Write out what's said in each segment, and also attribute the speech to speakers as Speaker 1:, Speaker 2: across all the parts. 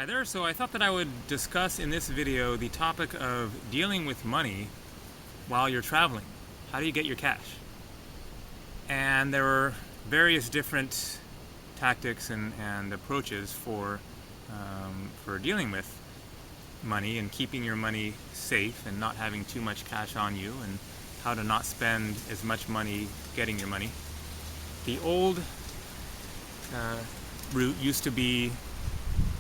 Speaker 1: Hi there, so I thought that I would discuss in this video the topic of dealing with money while you're traveling. How do you get your cash? And there are various different tactics and approaches for dealing with money and keeping your money safe and not having too much cash on you, and how to not spend as much money getting your money. The old route used to be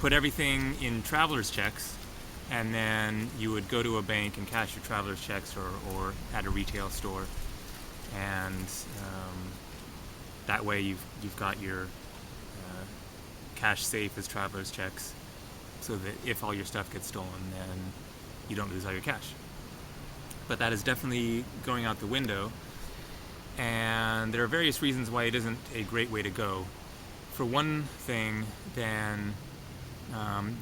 Speaker 1: put everything in traveler's checks, and then you would go to a bank and cash your traveler's checks or at a retail store, and that way you've got your cash safe as traveler's checks, so that if all your stuff gets stolen, then you don't lose all your cash. But that is definitely going out the window, and there are various reasons why it isn't a great way to go. For one thing, then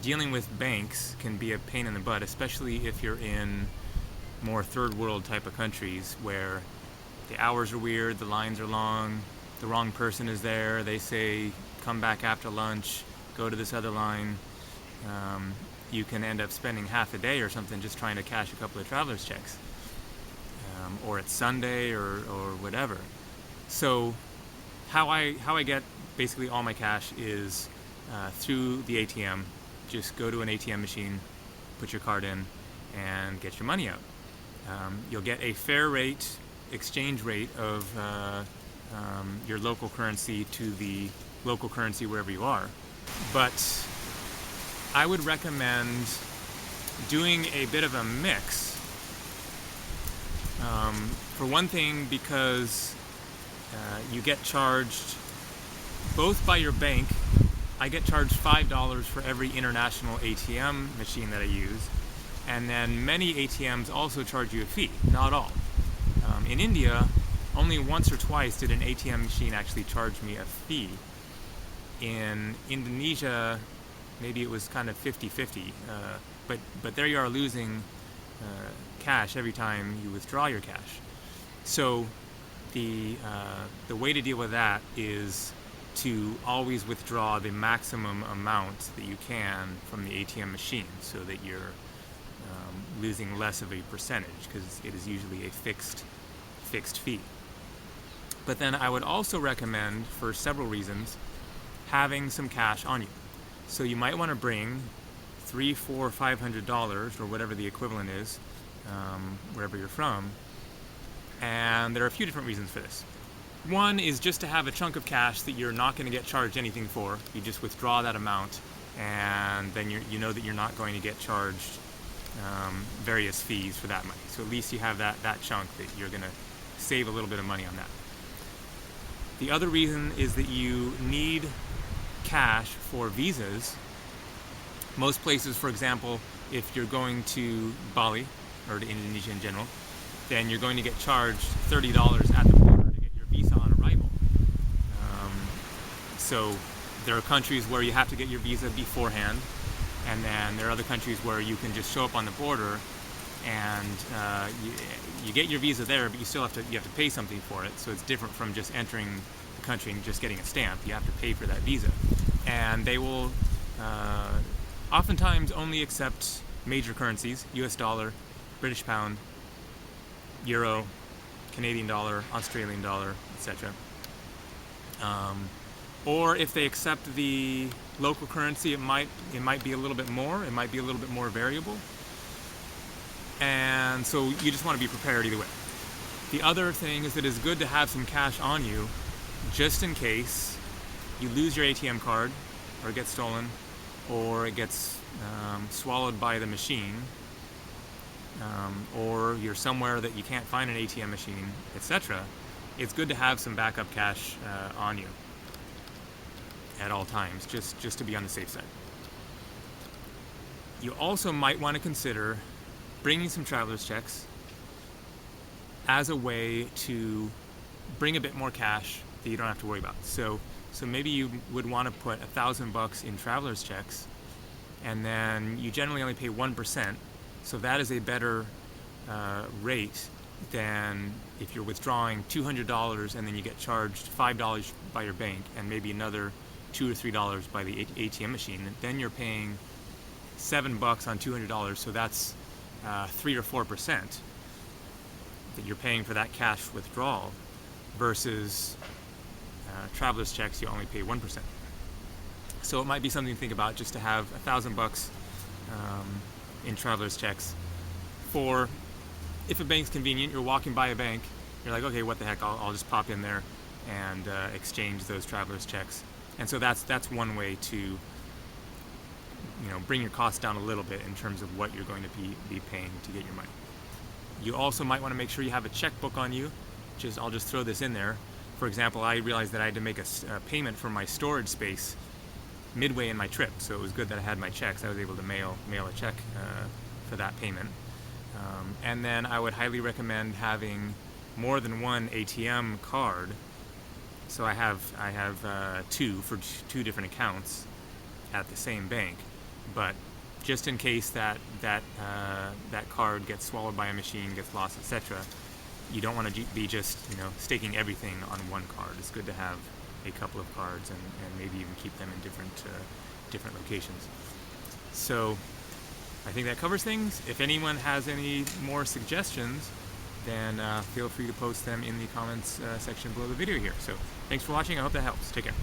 Speaker 1: dealing with banks can be a pain in the butt, especially if you're in more third world type of countries where the hours are weird, the lines are long, the wrong person is there, they say come back after lunch, go to this other line. You can end up spending half a day or something just trying to cash a couple of traveler's checks, or it's Sunday or whatever. So how I get basically all my cash is through the ATM. Just go to an ATM machine, put your card in, and get your money out. You'll get a fair rate, exchange rate of your local currency to the local currency wherever you are. But I would recommend doing a bit of a mix. For one thing, because you get charged both by your bank. I get charged $5 for every international ATM machine that I use, and then many ATMs also charge you a fee. Not all. In India, only once or twice did an ATM machine actually charge me a fee. In Indonesia, maybe it was kind of 50-50, but there you are losing cash every time you withdraw your cash. So the way to deal with that is to always withdraw the maximum amount that you can from the ATM machine, so that you're losing less of a percentage, because it is usually a fixed fee. But then I would also recommend, for several reasons, having some cash on you. So you might want to bring $300, $400, $500 or whatever the equivalent is, wherever you're from. And there are a few different reasons for this. One is just to have a chunk of cash that you're not going to get charged anything for. You just withdraw that amount, and then you know that you're not going to get charged various fees for that money. So at least you have that chunk that you're going to save a little bit of money on that. The other reason is that you need cash for visas. Most places, for example, if you're going to Bali or to Indonesia in general, then you're going to get charged $30 at the border to get your visa on arrival. So there are countries where you have to get your visa beforehand, and then there are other countries where you can just show up on the border and you get your visa there, but you have to pay something for it. So it's different from just entering the country and just getting a stamp. You have to pay for that visa, and they will oftentimes only accept major currencies: US dollar, British pound, Euro, Canadian dollar, Australian dollar, etc. Or if they accept the local currency, it might be a little bit more. It might be a little bit more variable. And so you just want to be prepared either way. The other thing is that it's good to have some cash on you, just in case you lose your ATM card, or it gets stolen, or it gets swallowed by the machine, or you're somewhere that you can't find an ATM machine, etc. It's good to have some backup cash on you at all times, just to be on the safe side. You also might want to consider bringing some traveler's checks as a way to bring a bit more cash that you don't have to worry about. So maybe you would want to put $1,000 in traveler's checks, and then you generally only pay 1%. So that is a better rate than if you're withdrawing $200 and then you get charged $5 by your bank and maybe another $2 or $3 by the ATM machine. Then you're paying $7 on $200, so that's 3 or 4% that you're paying for that cash withdrawal, versus traveler's checks, you only pay 1%. So it might be something to think about, just to have $1,000 in traveler's checks for, if a bank's convenient, you're walking by a bank, you're like, okay, what the heck, I'll just pop in there and exchange those traveler's checks. And so that's one way to bring your costs down a little bit in terms of what you're going to be paying to get your money. You also might want to make sure you have a checkbook on you. I'll just throw this in there. For example, I realized that I had to make a payment for my storage space midway in my trip, so it was good that I had my checks. I was able to mail a check for that payment. And then I would highly recommend having more than one ATM card. So I have two for two different accounts at the same bank, but just in case that card gets swallowed by a machine, gets lost, etc., you don't want to be just staking everything on one card. It's good to have a couple of cards and maybe even keep them in different locations. So I think that covers things. If anyone has any more suggestions, then feel free to post them in the comments section below the video here. So thanks for watching. I hope that helps. Take care.